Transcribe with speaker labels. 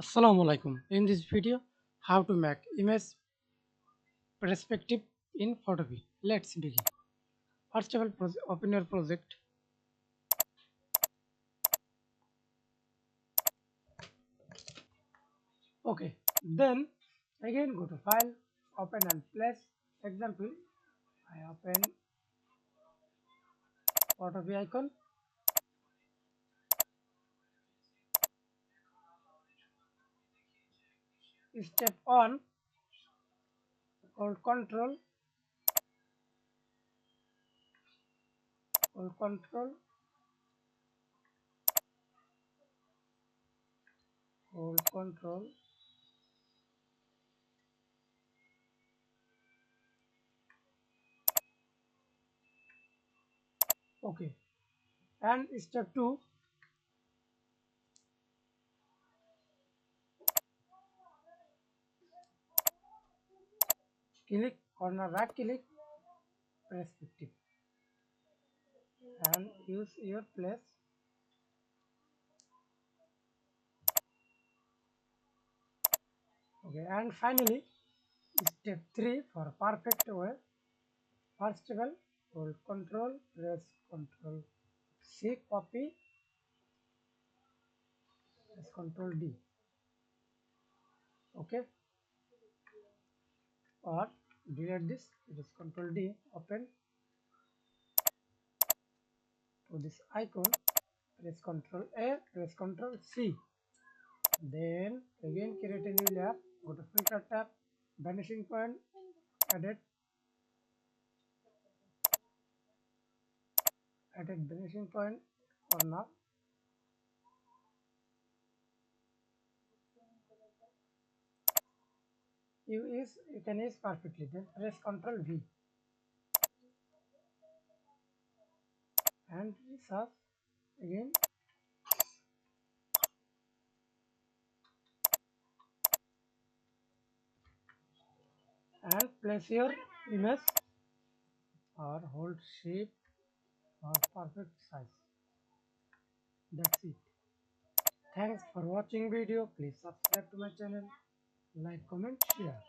Speaker 1: Assalamu Walaikum. In this video, how to make image perspective in Photopea. Let's begin. First of all, open your project. Okay. Then again go to File, Open and Place. Example, I open Photopea icon. Step 1, hold Control, hold Control, hold Control. Okay. And step 2, click corner right click perspective and use your place. Okay, and finally step 3 for perfect way. First of all, hold Control, press Control C, copy, press Control D. Okay, or delete this, press Control D, open to this icon, press Control A, press Control C. Then again create a new layer, go to Filter tab, vanishing point, added vanishing point for now. You can use perfectly. Then press Ctrl V and research again. And place your image or hold shape for perfect size. That's it. Thanks for watching video. Please subscribe to my channel, like, comment, share.